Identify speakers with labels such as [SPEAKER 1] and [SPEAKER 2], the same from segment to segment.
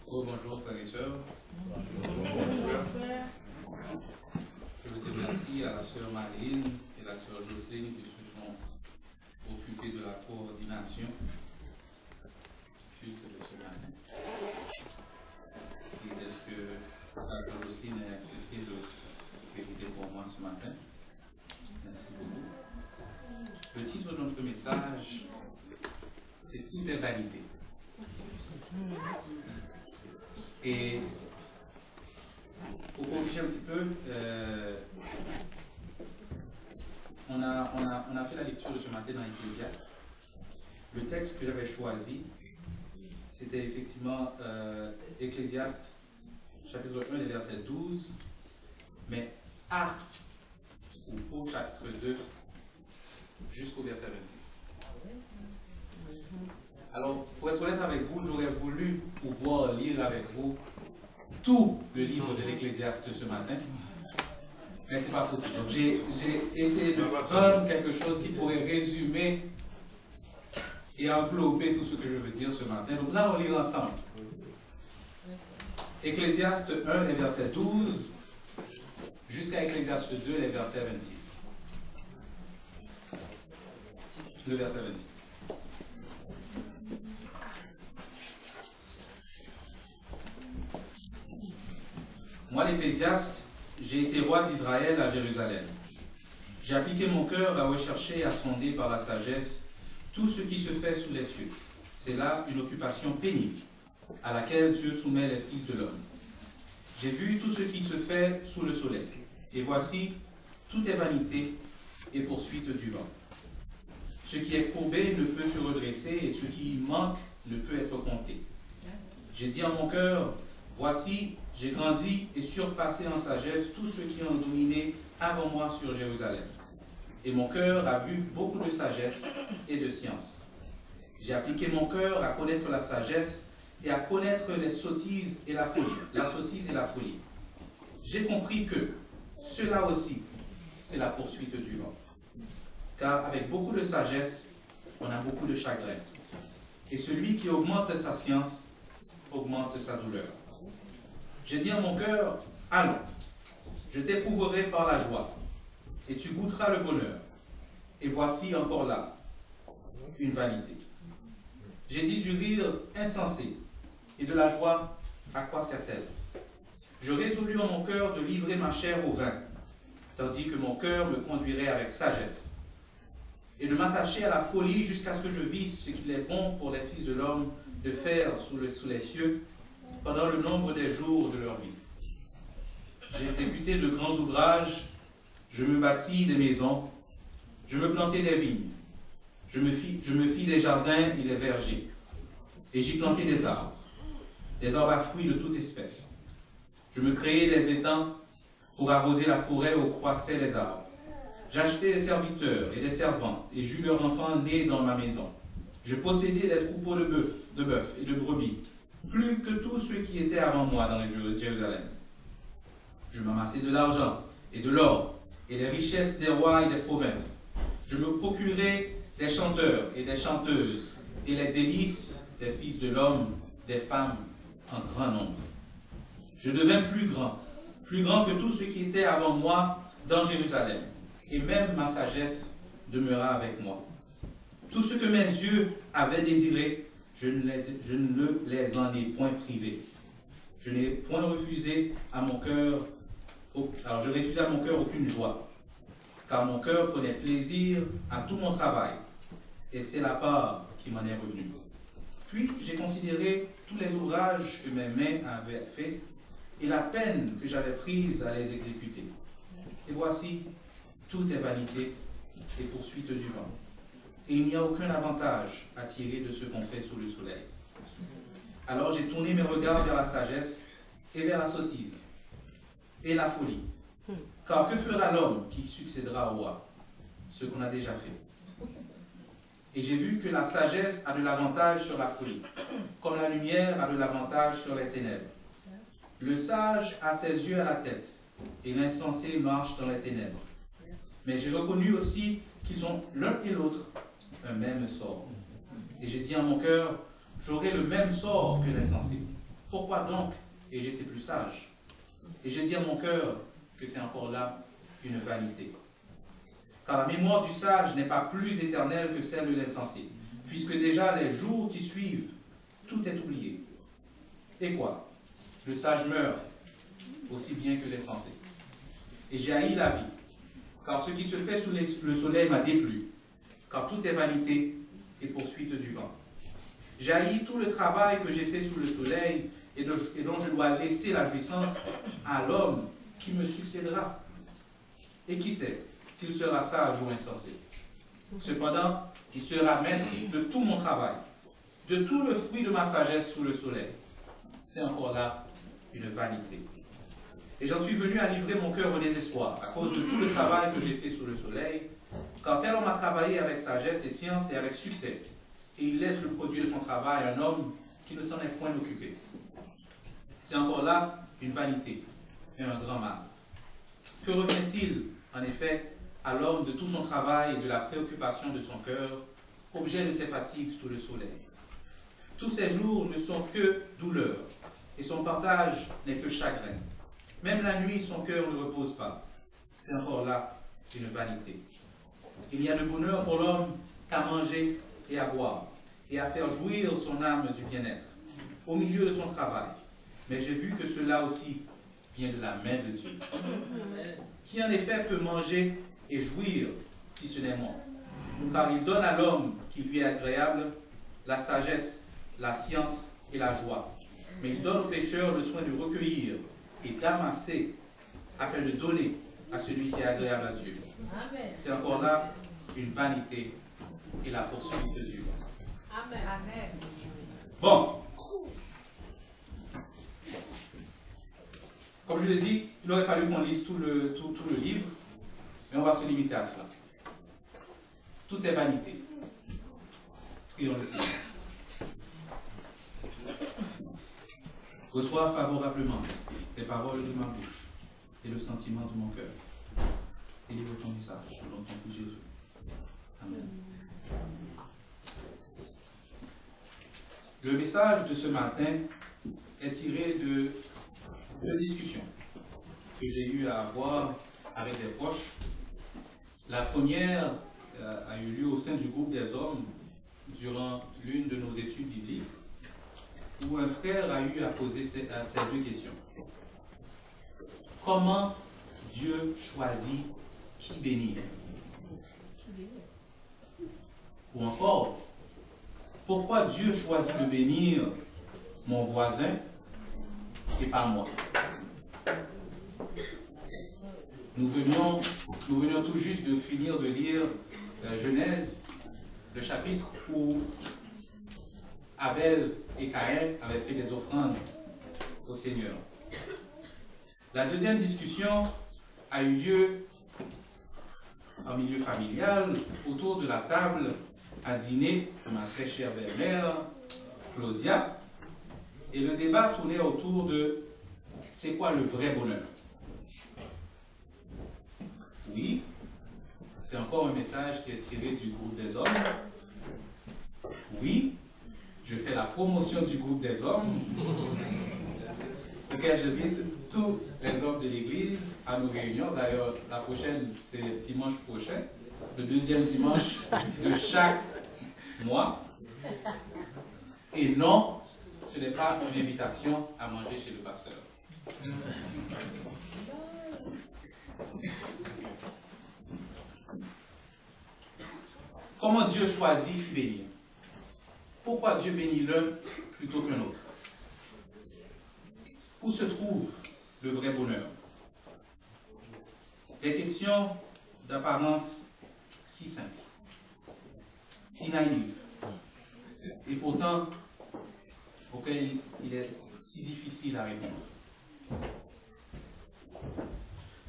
[SPEAKER 1] Oh, bonjour frères et sœurs. Bonjour. Je veux dire merci à la sœur Marine et la sœur Jocelyne qui se sont occupées de la coordination du culte de ce matin. Et est-ce que la sœur Jocelyne a accepté de présider pour moi ce matin? Merci beaucoup. Le titre de notre message, c'est Tout est vanité. Et pour corriger un petit peu, on a fait la lecture de ce matin dans Ecclésiaste. Le texte que j'avais choisi, c'était effectivement Ecclésiaste, chapitre 1, les versets 12, mais à ou au chapitre 2, jusqu'au verset 26. Alors, pour être honnête avec vous, j'aurais voulu pouvoir lire avec vous tout le livre de l'Ecclésiaste ce matin, mais ce n'est pas possible. Donc, j'ai essayé de prendre quelque chose qui pourrait résumer et envelopper tout ce que je veux dire ce matin. Donc, nous allons lire ensemble. Ecclésiaste 1, les versets 12, jusqu'à Ecclésiaste 2, les versets 26. Le verset 26. Moi, l'Ecclésiaste, j'ai été roi d'Israël à Jérusalem. J'ai appliqué mon cœur à rechercher et à sonder par la sagesse tout ce qui se fait sous les cieux. C'est là une occupation pénible à laquelle Dieu soumet les fils de l'homme. J'ai vu tout ce qui se fait sous le soleil. Et voici, tout est vanité et poursuite du vent. Ce qui est courbé ne peut se redresser et ce qui manque ne peut être compté. J'ai dit en mon cœur, voici, j'ai grandi et surpassé en sagesse tous ceux qui ont dominé avant moi sur Jérusalem. Et mon cœur a vu beaucoup de sagesse et de science. J'ai appliqué mon cœur à connaître la sagesse et à connaître les sottises et la folie. La sottise et la folie. J'ai compris que cela aussi, c'est la poursuite du vent. Car avec beaucoup de sagesse, on a beaucoup de chagrin. Et celui qui augmente sa science, augmente sa douleur. J'ai dit en mon cœur, allons, je t'éprouverai par la joie, et tu goûteras le bonheur. Et voici encore là, une vanité. J'ai dit du rire insensé, et de la joie, à quoi sert-elle? Je résolus en mon cœur de livrer ma chair au vin, tandis que mon cœur me conduirait avec sagesse, et de m'attacher à la folie jusqu'à ce que je visse ce qu'il est bon pour les fils de l'homme de faire sous les cieux pendant le nombre des jours de leur vie. J'ai exécuté de grands ouvrages, je me bâtis des maisons, je me plantai des vignes, je me fis des jardins et des vergers, et j'y plantai des arbres à fruits de toute espèce. Je me créai des étangs pour arroser la forêt où croissaient les arbres. J'achetai des serviteurs et des servantes, et j'eus leurs enfants nés dans ma maison. Je possédais des troupeaux de bœufs et de brebis, plus que tous ceux qui étaient avant moi dans Jérusalem. Je m'amassai de l'argent et de l'or, et les richesses des rois et des provinces. Je me procurai des chanteurs et des chanteuses, et les délices des fils de l'homme, des femmes en grand nombre. Je devins plus grand que tous ceux qui étaient avant moi dans Jérusalem, et même ma sagesse demeura avec moi. Tout ce que mes yeux avaient désiré, je ne les en ai point privés. Je n'ai point refusé à mon cœur, alors je refusai à mon cœur aucune joie, car mon cœur prenait plaisir à tout mon travail, et c'est la part qui m'en est revenue. Puis j'ai considéré tous les ouvrages que mes mains avaient faits, et la peine que j'avais prise à les exécuter. Et voici, tout est vanité et poursuite du vent. Et il n'y a aucun avantage à tirer de ce qu'on fait sous le soleil. Alors j'ai tourné mes regards vers la sagesse et vers la sottise et la folie. Car que fera l'homme qui succédera au roi? Ce qu'on a déjà fait. Et j'ai vu que la sagesse a de l'avantage sur la folie, comme la lumière a de l'avantage sur les ténèbres. Le sage a ses yeux à la tête, et l'insensé marche dans les ténèbres. Mais j'ai reconnu aussi qu'ils ont l'un et l'autre un même sort. Et j'ai dit en mon cœur, j'aurai le même sort que l'insensé. Pourquoi donc ai-je été plus sage? Et j'ai dit à mon cœur que c'est encore là une vanité. Car la mémoire du sage n'est pas plus éternelle que celle de l'insensé, puisque déjà les jours qui suivent, tout est oublié. Et quoi? Le sage meurt, aussi bien que l'insensé. Et j'ai haï la vie, car ce qui se fait sous le soleil m'a déplu, car tout est vanité et poursuite du vent. J'ai haï tout le travail que j'ai fait sous le soleil et dont je dois laisser la jouissance à l'homme qui me succédera. Et qui sait s'il sera sage ou insensé? Cependant, il sera maître de tout mon travail, de tout le fruit de ma sagesse sous le soleil. C'est encore là une vanité. Et j'en suis venu à livrer mon cœur au désespoir, à cause de tout le travail que j'ai fait sous le soleil, car tel homme a travaillé avec sagesse et science et avec succès, et il laisse le produit de son travail à un homme qui ne s'en est point occupé. C'est encore là une vanité et un grand mal. Que revient-il, en effet, à l'homme de tout son travail et de la préoccupation de son cœur, objet de ses fatigues sous le soleil? Tous ses jours ne sont que douleur, et son partage n'est que chagrin. Même la nuit, son cœur ne repose pas. C'est encore là une vanité. Il n'y a de bonheur pour l'homme qu'à manger et à boire, et à faire jouir son âme du bien-être, au milieu de son travail. Mais j'ai vu que cela aussi vient de la main de Dieu. Qui en effet peut manger et jouir si ce n'est moi? Car il donne à l'homme qui lui est agréable la sagesse, la science et la joie. Mais il donne au pécheur le soin de recueillir et d'amasser afin de donner à celui qui est agréable à Dieu. C'est encore là une vanité et la poursuite de Dieu. Amen. Bon. Comme je l'ai dit, il aurait fallu qu'on lise tout le livre, mais on va se limiter à cela. Tout est vanité. Prions le Seigneur. Reçois favorablement les paroles de ma bouche et le sentiment de mon cœur. Délivre ton message au nom de ton Fils Jésus. Amen. Le message de ce matin est tiré de deux discussions que j'ai eu à avoir avec des proches. La première a eu lieu au sein du groupe des hommes durant l'une de nos études bibliques, où un frère a eu à poser ces deux questions. Comment Dieu choisit qui bénir? Ou encore, pourquoi Dieu choisit de bénir mon voisin et pas moi? Nous venions tout juste de finir de lire Genèse, le chapitre où Abel et Caïn avaient fait des offrandes au Seigneur. La deuxième discussion a eu lieu en milieu familial, autour de la table à dîner de ma très chère belle-mère, Claudia, et le débat tournait autour de c'est quoi le vrai bonheur? Oui, c'est encore un message qui est tiré du groupe des hommes. Oui, je fais la promotion du groupe des hommes, auquel j'invite tous les hommes de l'Église à nos réunions. D'ailleurs, la prochaine, c'est dimanche prochain, le deuxième dimanche de chaque mois. Et non, ce n'est pas une invitation à manger chez le pasteur. Comment Dieu choisit qui bénir? Pourquoi Dieu bénit l'un plutôt qu'un autre? Où se trouve le vrai bonheur? Des questions d'apparence si simples, si naïves, et pourtant auxquelles il est si difficile à répondre.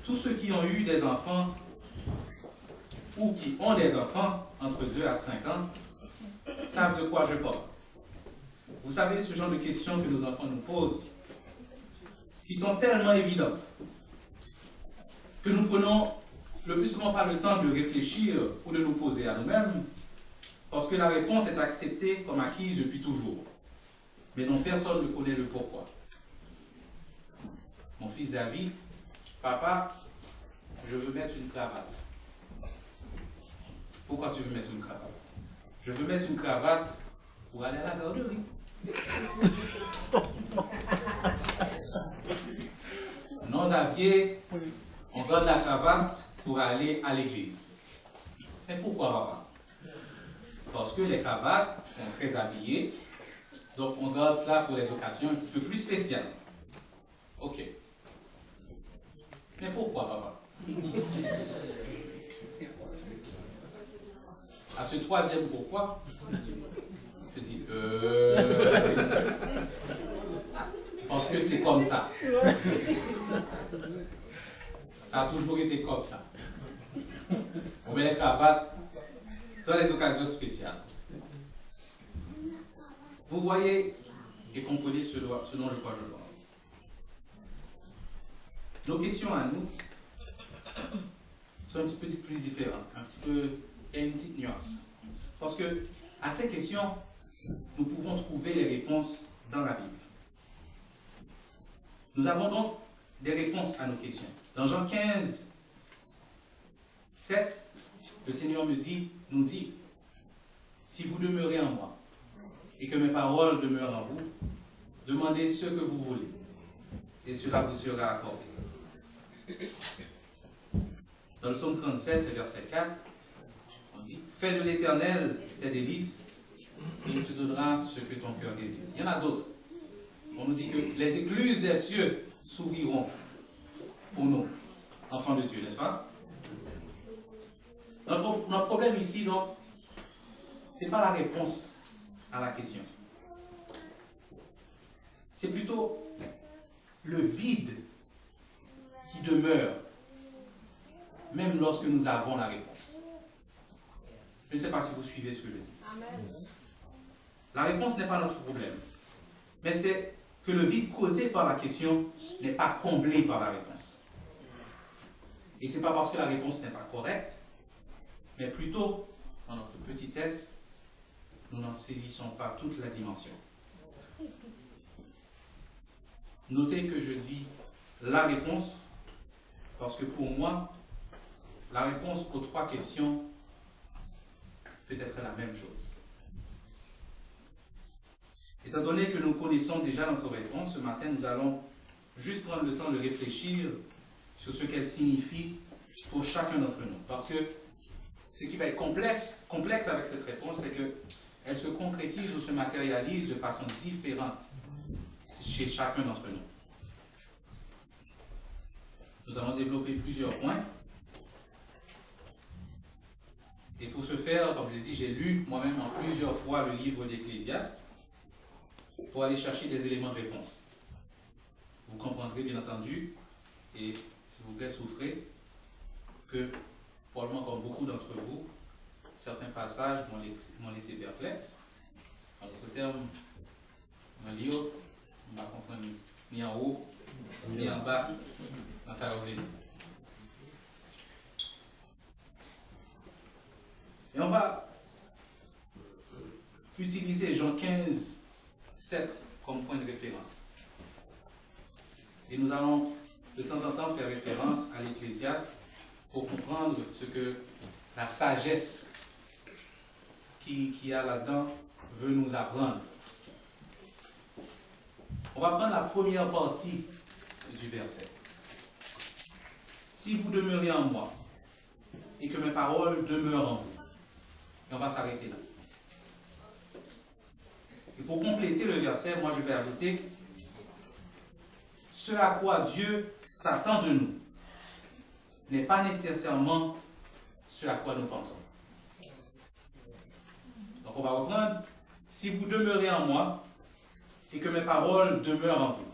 [SPEAKER 1] Tous ceux qui ont eu des enfants ou qui ont des enfants entre 2 à 5 ans savent de quoi je parle. Vous savez, ce genre de questions que nos enfants nous posent, qui sont tellement évidentes, que nous prenons le plus souvent pas le temps de réfléchir ou de nous poser à nous-mêmes, parce que la réponse est acceptée comme acquise depuis toujours. mais dont personne ne connaît le pourquoi. Mon fils David, papa, je veux mettre une cravate. Pourquoi tu veux mettre une cravate? Je veux mettre une cravate pour aller à la garderie. Non, Xavier, on garde la cravate pour aller à l'église. Mais pourquoi, papa? Parce que les cravates sont très habillées, donc on garde cela pour les occasions un petit peu plus spéciales. Ok. Mais pourquoi, papa? À ce troisième pourquoi, je dis parce que c'est comme ça. Ça a toujours été comme ça. On met les cravates dans les occasions spéciales. Vous voyez et comprenez ce dont je crois je parle. Nos questions à nous sont un petit peu plus différentes. Il y a une petite nuance. Parce que à ces questions, nous pouvons trouver les réponses dans la Bible. Nous avons donc des réponses à nos questions. Dans Jean 15, 7, le Seigneur nous dit, si vous demeurez en moi et que mes paroles demeurent en vous, demandez ce que vous voulez et cela vous sera accordé. Dans le psaume 37, verset 4, on dit, fais de l'Éternel tes délices et il te donnera ce que ton cœur désire. Il y en a d'autres. On nous dit que les écluses des cieux s'ouvriront pour nous, enfants de Dieu, n'est-ce pas? Notre problème ici, donc, ce n'est pas la réponse à la question. C'est plutôt le vide qui demeure, même lorsque nous avons la réponse. Je ne sais pas si vous suivez ce que je dis. Amen. La réponse n'est pas notre problème, mais c'est que le vide causé par la question n'est pas comblé par la réponse. Et ce n'est pas parce que la réponse n'est pas correcte, mais plutôt, dans notre petitesse, nous n'en saisissons pas toute la dimension. Notez que je dis la réponse, parce que pour moi, la réponse aux trois questions peut être la même chose. Étant donné que nous connaissons déjà notre réponse, ce matin, nous allons juste prendre le temps de réfléchir sur ce qu'elle signifie pour chacun d'entre nous. Parce que ce qui va être complexe avec cette réponse, c'est qu'elle se concrétise ou se matérialise de façon différente chez chacun d'entre nous. Nous allons développer plusieurs points. Et pour ce faire, comme je l'ai dit, j'ai lu moi-même en plusieurs fois le livre d'Ecclésiaste pour aller chercher des éléments de réponse. Vous comprendrez bien entendu, et s'il vous plaît, souffrez, que probablement comme beaucoup d'entre vous, certains passages m'ont laissé perplexe. En d'autres termes, on va lire, on va comprendre ni en haut, ni en bas, dans sa voulait dire. Et on va utiliser Jean 15, 7 comme point de référence. Et nous allons de temps en temps faire référence à l'Ecclésiaste pour comprendre ce que la sagesse qui y a là-dedans veut nous apprendre. On va prendre la première partie du verset. Si vous demeurez en moi et que mes paroles demeurent en vous. Et on va s'arrêter là. Et pour compléter le verset, moi je vais ajouter ce à quoi Dieu s'attend de nous n'est pas nécessairement ce à quoi nous pensons. Donc on va reprendre. Si vous demeurez en moi et que mes paroles demeurent en vous.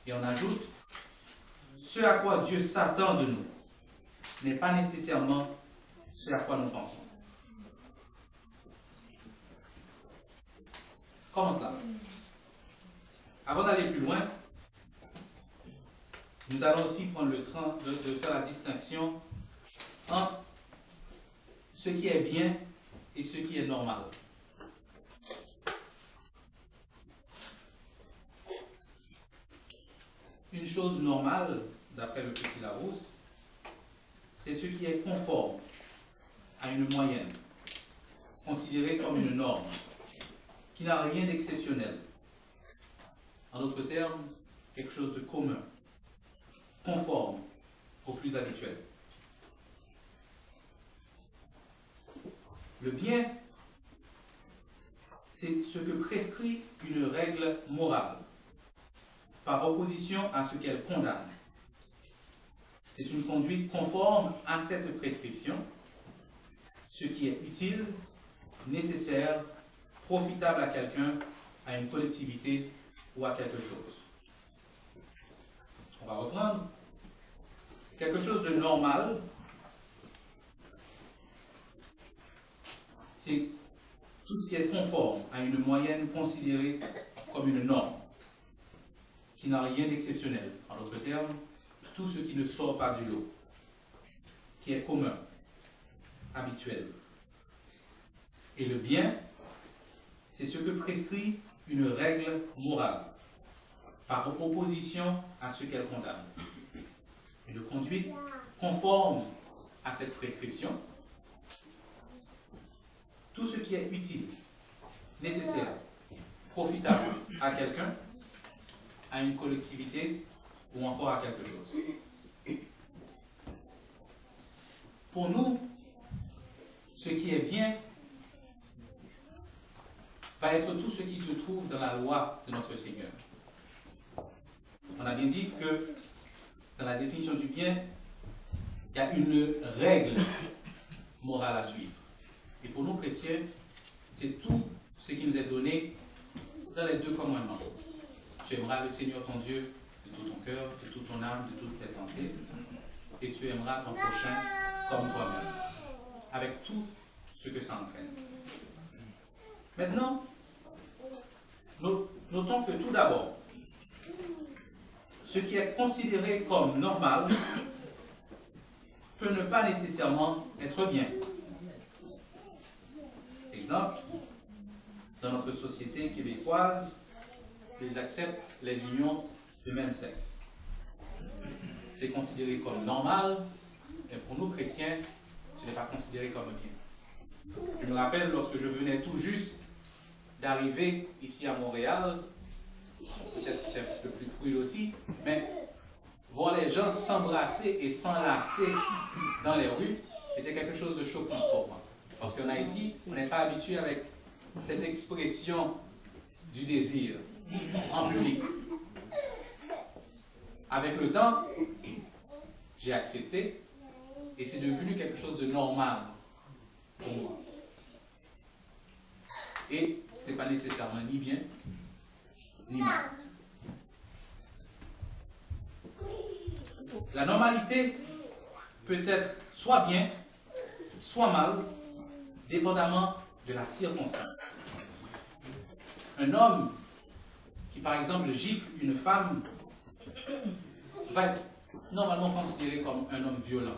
[SPEAKER 1] Et on ajoute ce à quoi Dieu s'attend de nous n'est pas nécessairement ce à quoi nous pensons. Comment cela? Avant d'aller plus loin, nous allons aussi prendre le temps de faire la distinction entre ce qui est bien et ce qui est normal. une chose normale, d'après le petit Larousse, c'est ce qui est conforme à une moyenne, considérée comme une norme, qui n'a rien d'exceptionnel. En d'autres termes, quelque chose de commun, conforme au plus habituel. Le bien, c'est ce que prescrit une règle morale, par opposition à ce qu'elle condamne. C'est une conduite conforme à cette prescription, ce qui est utile, nécessaire, profitable à quelqu'un, à une collectivité ou à quelque chose. On va reprendre. Quelque chose de normal, c'est tout ce qui est conforme à une moyenne considérée comme une norme, qui n'a rien d'exceptionnel. En d'autres termes, tout ce qui ne sort pas du lot, qui est commun, habituel. Et le bien, c'est ce que prescrit une règle morale, par opposition à ce qu'elle condamne. Une conduite conforme à cette prescription, tout ce qui est utile, nécessaire, profitable à quelqu'un, à une collectivité ou encore à quelque chose. Pour nous, ce qui est bien va être tout ce qui se trouve dans la loi de notre Seigneur. On a bien dit que dans la définition du bien, il y a une règle morale à suivre. Et pour nous chrétiens, c'est tout ce qui nous est donné dans les 2 commandements. Tu aimeras le Seigneur ton Dieu de tout ton cœur, de toute ton âme, de toutes tes pensées, et tu aimeras ton prochain comme toi-même, avec tout ce que ça entraîne. Maintenant, notons que tout d'abord, ce qui est considéré comme normal peut ne pas nécessairement être bien. Exemple, dans notre société québécoise, ils acceptent les unions de même sexe. C'est considéré comme normal, mais pour nous chrétiens, ce n'est pas considéré comme bien. Je me rappelle lorsque je venais tout juste d'arriver ici à Montréal, peut-être que c'était un petit peu plus fluide aussi, mais voir les gens s'embrasser et s'enlacer dans les rues était quelque chose de choquant pour moi. Parce qu'en Haïti, on n'est pas habitué avec cette expression du désir en public. Avec le temps, j'ai accepté et c'est devenu quelque chose de normal pour moi. Et ce n'est pas nécessairement ni bien, ni mal. La normalité peut être soit bien, soit mal, dépendamment de la circonstance. Un homme qui, par exemple, gifle une femme va être normalement considéré comme un homme violent.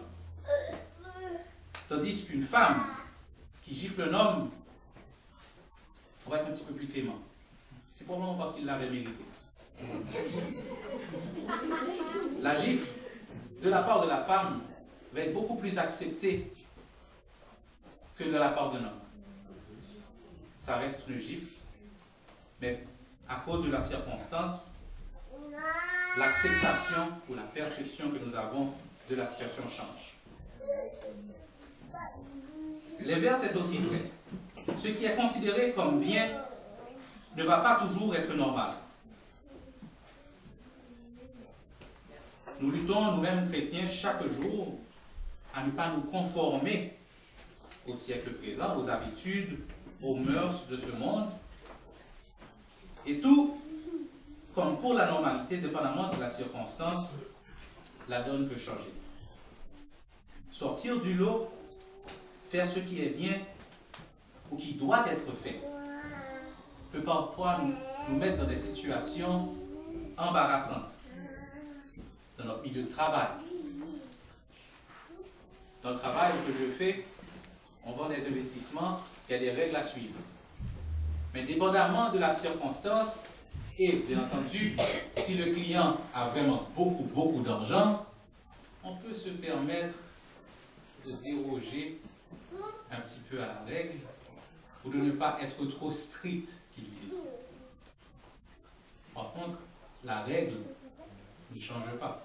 [SPEAKER 1] Tandis qu'une femme qui gifle un homme, on va être un petit peu plus clément. C'est probablement parce qu'il l'avait mérité. La gifle de la part de la femme va être beaucoup plus acceptée que de la part d'un homme. Ça reste une gifle, mais à cause de la circonstance, l'acceptation ou la perception que nous avons de la situation change. L'inverse est aussi vrai. Ce qui est considéré comme bien ne va pas toujours être normal. Nous luttons, nous-mêmes chrétiens, chaque jour à ne pas nous conformer au siècle présent, aux habitudes, aux mœurs de ce monde. Et tout, comme pour la normalité, dépendamment de la circonstance, la donne peut changer. Sortir du lot, faire ce qui est bien ou qui doit être fait, peut parfois nous mettre dans des situations embarrassantes dans notre milieu de travail. Dans le travail que je fais, on vend des investissements, il y a des règles à suivre. Mais dépendamment de la circonstance, et bien entendu, si le client a vraiment beaucoup d'argent, on peut se permettre de déroger un petit peu à la règle ou de ne pas être trop strict, qu'ils disent. Par contre, la règle ne change pas.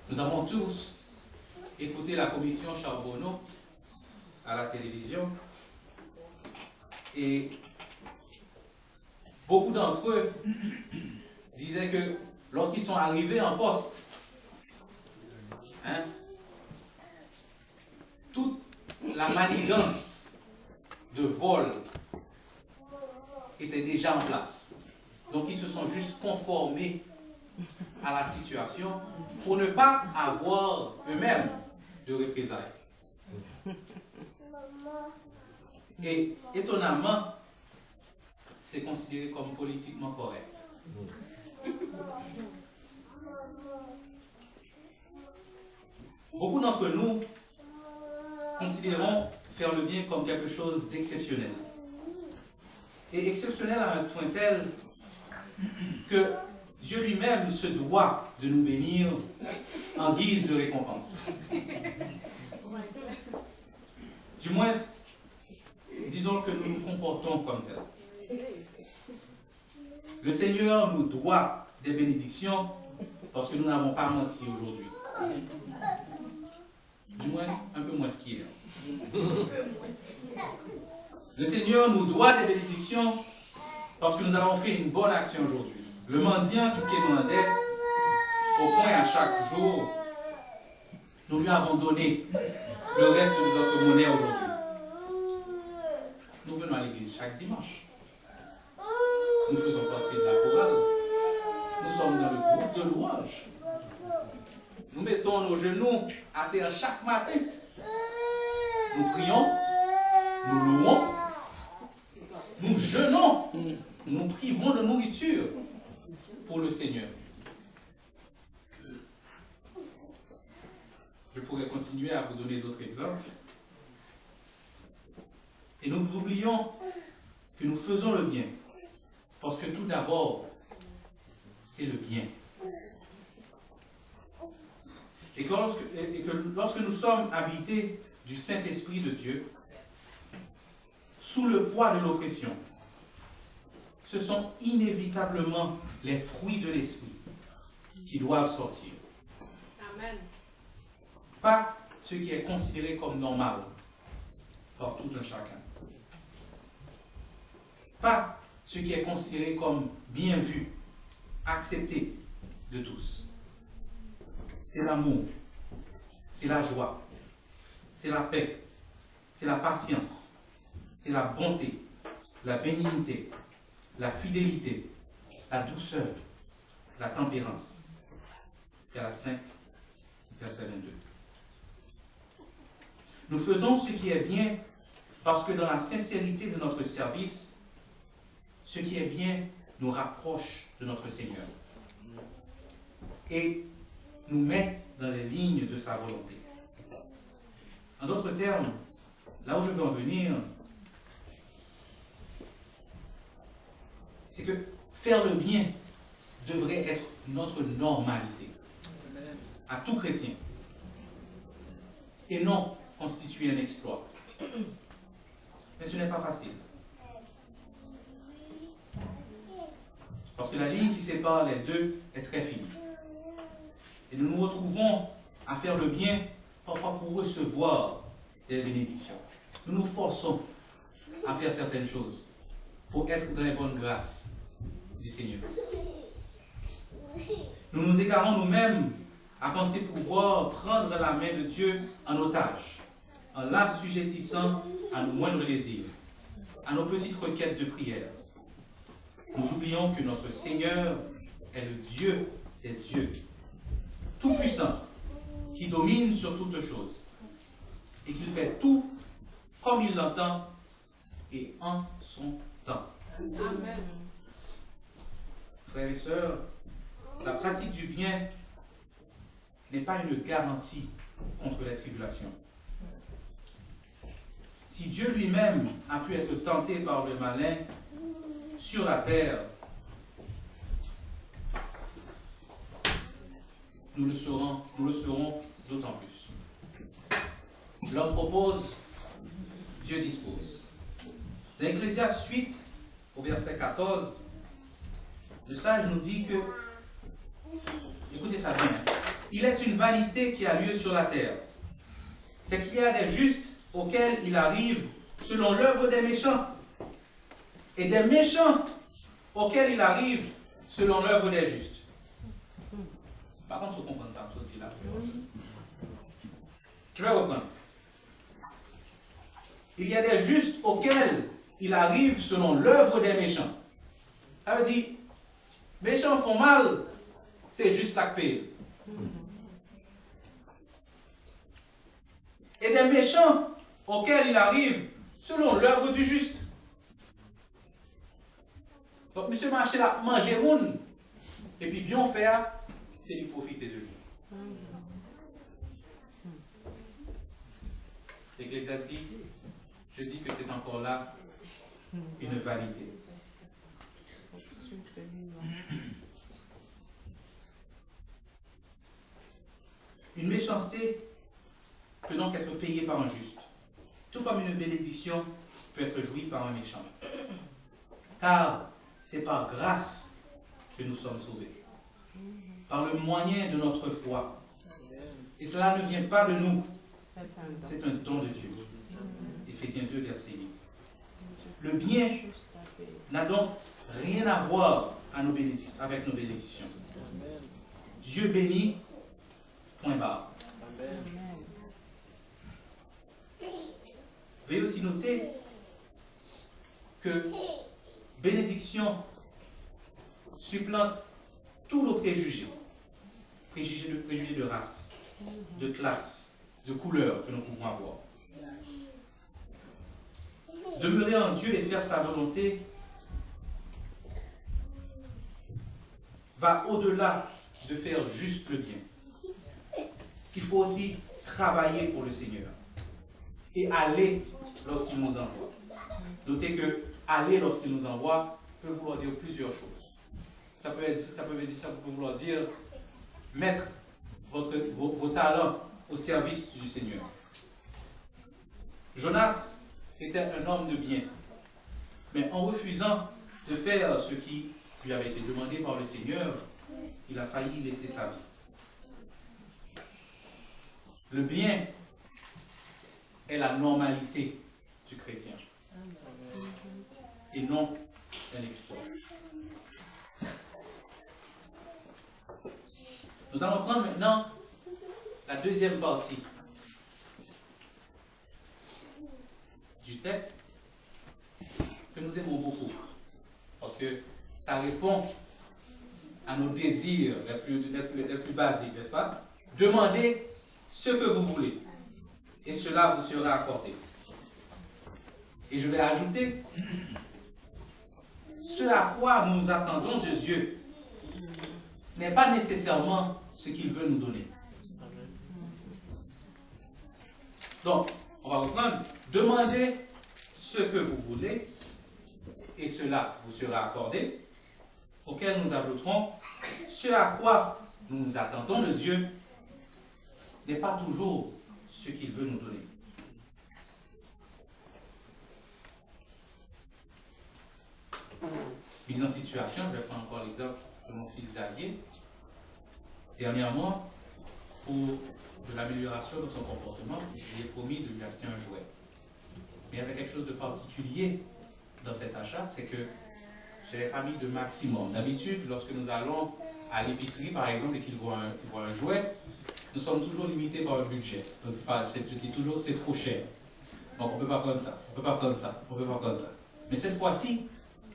[SPEAKER 1] Nous avons tous écouté la commission Charbonneau à la télévision et beaucoup d'entre eux disaient que lorsqu'ils sont arrivés en poste, toute la manigance de vol était déjà en place. Donc ils se sont juste conformés à la situation pour ne pas avoir eux-mêmes de représailles. Et étonnamment, c'est considéré comme politiquement correct. Beaucoup d'entre nous considérons faire le bien comme quelque chose d'exceptionnel. Et exceptionnel à un point tel que Dieu lui-même se doit de nous bénir en guise de récompense. Du moins, disons que nous nous comportons comme tel. Le Seigneur nous doit des bénédictions parce que nous n'avons pas menti aujourd'hui. Du moins, un peu moins qu'hier. Le Seigneur nous doit des bénédictions parce que nous avons fait une bonne action aujourd'hui. Le mendiant qui est dans la dette, au point à chaque jour, nous lui avons donné le reste de notre monnaie aujourd'hui. Nous venons à l'église chaque dimanche. Nous faisons partie de la chorale. Nous sommes dans le groupe de louange. Nous mettons nos genoux à terre chaque matin. Nous prions, nous louons, nous jeûnons, nous privons de nourriture pour le Seigneur. Je pourrais continuer à vous donner d'autres exemples. Et nous oublions que nous faisons le bien. Parce que tout d'abord, c'est le bien. Et que lorsque nous sommes habités du Saint-Esprit de Dieu, sous le poids de l'oppression, ce sont inévitablement les fruits de l'Esprit qui doivent sortir.
[SPEAKER 2] Amen.
[SPEAKER 1] Pas ce qui est considéré comme normal par tout un chacun. Pas ce qui est considéré comme bien vu, accepté de tous. C'est l'amour, c'est la joie, c'est la paix, c'est la patience, c'est la bonté, la bénignité, la fidélité, la douceur, la tempérance. Galates 5, verset 22. Nous faisons ce qui est bien parce que dans la sincérité de notre service, ce qui est bien nous rapproche de notre Seigneur et nous met dans les lignes de sa volonté. En d'autres termes, là où je veux en venir, c'est que faire le bien devrait être notre normalité à tout chrétien et non constituer un exploit. Mais ce n'est pas facile. Parce que la ligne qui sépare les deux est très fine. Et nous nous retrouvons à faire le bien parfois pour recevoir des bénédictions. Nous nous forçons à faire certaines choses pour être dans les bonnes grâces du Seigneur. Nous nous égarons nous-mêmes à penser pouvoir prendre la main de Dieu en otage, en l'assujettissant à nos moindres désirs, à nos petites requêtes de prière. Nous oublions que notre Seigneur est le Dieu des dieux, tout-puissant, qui domine sur toutes choses, et qu'il fait tout comme il l'entend et en son temps.
[SPEAKER 2] Amen.
[SPEAKER 1] Frères et sœurs, la pratique du bien n'est pas une garantie contre les tribulations. Si Dieu lui-même a pu être tenté par le malin, sur la terre, nous le serons d'autant plus. L'homme propose, Dieu dispose. Dans Ecclésiaste 8, au verset 14, le sage nous dit que, écoutez ça bien, il est une vanité qui a lieu sur la terre. C'est qu'il y a des justes auxquels il arrive selon l'œuvre des méchants, et des méchants auxquels il arrive selon l'œuvre des justes. Par contre, il faut comprendre ça, faut dire là. Je vais reprendre. Il y a des justes auxquels il arrive selon l'œuvre des méchants. Ça veut dire, méchants font mal, c'est juste la paix. Et des méchants auxquels il arrive selon l'œuvre du juste. Donc, monsieur marché là, manger moun, et puis bien faire, c'est lui profiter de lui. L'Ecclésiaste dit, je dis que c'est encore là une vanité. Une méchanceté peut donc être payée par un juste, tout comme une bénédiction peut être jouie par un méchant. Car c'est par grâce que nous sommes sauvés, par le moyen de notre foi. Et cela ne vient pas de nous, c'est un don de Dieu. Éphésiens 2, verset 8. Le bien n'a donc rien à voir avec nos bénédictions. Dieu bénit, point barre. Veuillez aussi noter que bénédiction supplante tous nos préjugés. Préjugés de race, de classe, de couleur que nous pouvons avoir. Demeurer en Dieu et faire sa volonté va au-delà de faire juste le bien. Il faut aussi travailler pour le Seigneur et aller lorsqu'il nous envoie. Notez que aller lorsqu'il nous envoie peut vouloir dire plusieurs choses. Ça peut vouloir dire mettre vos talents au service du Seigneur. Jonas était un homme de bien, mais en refusant de faire ce qui lui avait été demandé par le Seigneur, il a failli laisser sa vie. Le bien est la normalité du chrétien et non un exploit. Nous allons prendre maintenant la deuxième partie du texte que nous aimons beaucoup, parce que ça répond à nos désirs les plus basiques, n'est-ce pas? Demandez ce que vous voulez, et cela vous sera accordé. Et je vais ajouter, ce à quoi nous attendons de Dieu n'est pas nécessairement ce qu'il veut nous donner. Donc, on va reprendre. Demandez ce que vous voulez, et cela vous sera accordé, auquel nous ajouterons, ce à quoi nous nous attendons de Dieu n'est pas toujours ce qu'il veut nous donner. Mise en situation, je vais prendre encore l'exemple de mon fils Xavier. Dernièrement, pour de l'amélioration de son comportement, je lui ai promis de lui acheter un jouet. Mais il y avait quelque chose de particulier dans cet achat, c'est que chez les familles de maximum, d'habitude, lorsque nous allons à l'épicerie, par exemple, et qu'ils voient un jouet, nous sommes toujours limités par le budget. Donc, je dis toujours, c'est trop cher. Donc, on ne peut pas prendre ça, on ne peut pas prendre ça, on ne peut pas prendre ça. Mais cette fois-ci,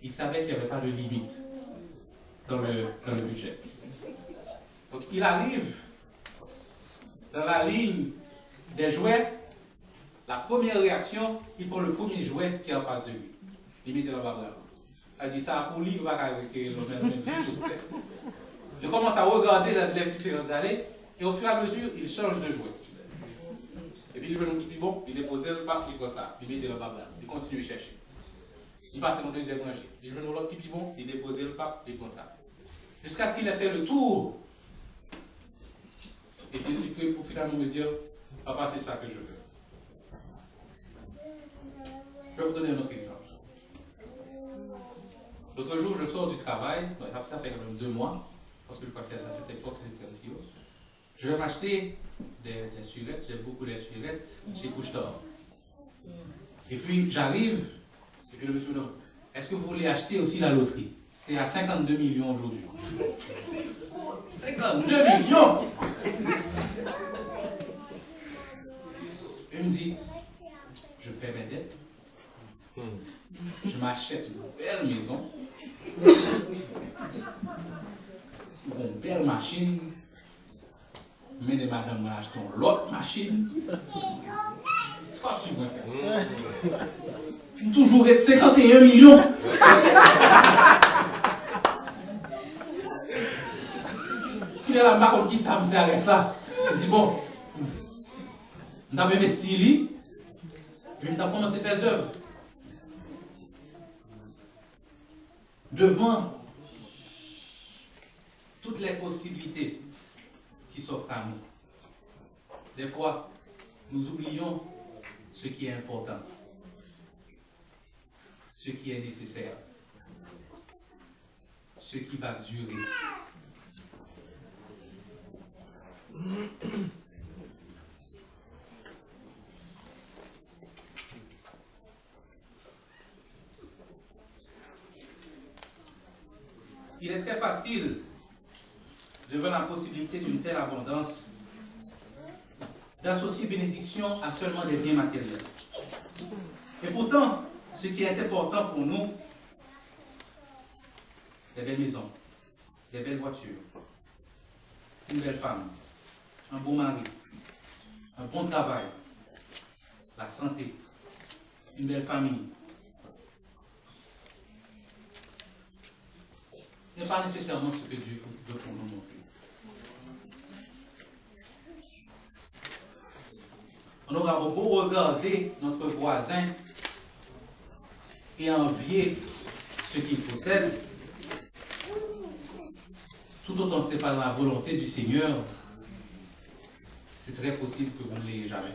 [SPEAKER 1] il savait qu'il n'y avait pas de limite dans le budget. Donc, il arrive dans la ligne des jouets. La première réaction, il prend le premier jouet qui est en face de lui. Il met dans la barre. Il dit ça pour lui, il va retirer le même. Je commence à regarder les différentes allées, et au fur et à mesure, il change de jouet. Et puis il dit bon, il dépose le pack, il voit ça, il met dans la barre. Il continue à chercher. Il passe mon deuxième rangée. Il joue l'autre qui est bon, il dépose le pape, il prend ça. Jusqu'à ce qu'il ait fait le tour. Et qu'il pour finalement me dire, papa, c'est ça que je veux. Je vais vous donner un autre exemple. L'autre jour, je sors du travail, ça fait quand même 2 mois, parce que je crois que c'est à cette époque que j'étais aussi haut. Je vais m'acheter des surettes, j'aime beaucoup les surettes chez Couche-Tard. Et puis j'arrive, et puis le monsieur me demande, est-ce que vous voulez acheter aussi la loterie? C'est à 52 millions aujourd'hui. 52 millions! Il me dit, je paie mes dettes, je m'achète une belle maison, une belle machine, mais les madames m'achètent l'autre machine. C'est quoi que tu veux faire? Puis toujours être 51 millions. Finalement, ma comme qui ça me fait ça. Je dis bon, on avait mis Sili, puis on a commencé à faire œuvre. Devant toutes les possibilités qui s'offrent à nous. Des fois, nous oublions ce qui est important, ce qui est nécessaire, ce qui va durer. Il est très facile, devant la possibilité d'une telle abondance, d'associer bénédiction à seulement des biens matériels. Et pourtant, ce qui est important pour nous, des belles maisons, des belles voitures, une belle femme, un beau mari, un bon travail, la santé, une belle famille, n'est pas nécessairement ce que Dieu veut pour nous non plus. On aura beau regarder notre voisin et envier ce qu'il possède, tout autant que ce n'est pas dans la volonté du Seigneur, c'est très possible que vous ne l'ayez jamais.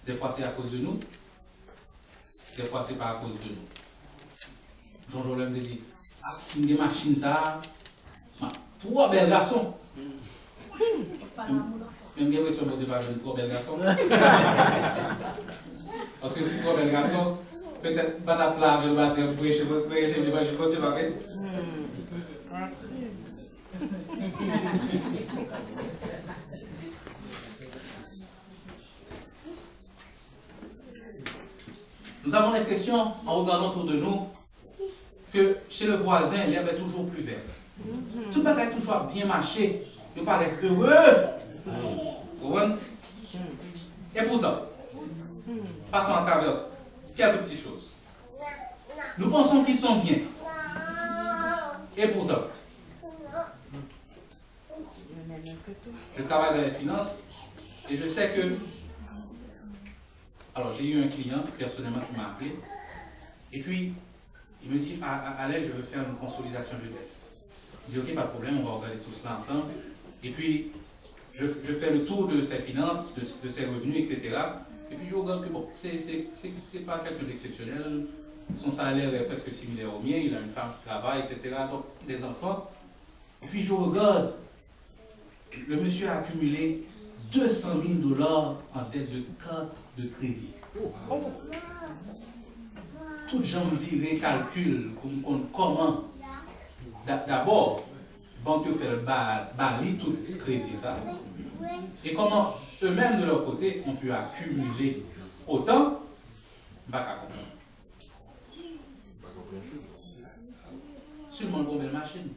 [SPEAKER 1] Des fois c'est à cause de nous, des fois c'est pas à cause de nous. Jean Jolin me dit, ah, si des machines ça, trois belles garçons. Même j'ai l'impression que je ne pas trop belles garçons. Parce que si trois belles garçons, peut-être pas la plage, le matin, vous pouvez chez vous, je continue à faire. Nous avons l'impression, en regardant autour de nous, que chez le voisin, l'herbe est toujours plus verte. Tout paraît toujours bien marché, il paraît heureux. Et pourtant, passons à travers quelques petites choses. Nous pensons qu'ils sont bien. Et pourtant, je travaille dans les finances et je sais que. Alors, j'ai eu un client personnellement qui m'a appelé. Et puis, il me dit, allez, je veux faire une consolidation de dette. Je dis, ok, pas de problème, on va regarder tout cela ensemble. Et puis, je fais le tour de ses finances, de ses revenus, etc. Et puis, je regarde que, bon, c'est pas quelqu'un d'exceptionnel. Son salaire est presque similaire au mien, il a une femme qui travaille, etc. Donc, des enfants. Et puis, je regarde, le monsieur a accumulé 200 000 $ en dette de carte de crédit. Toutes gens virent calcul comment d'abord banque fait le bali tout crédit ça et comment eux-mêmes de leur côté ont pu accumuler autant pas comprendre. Seulement une belle machine.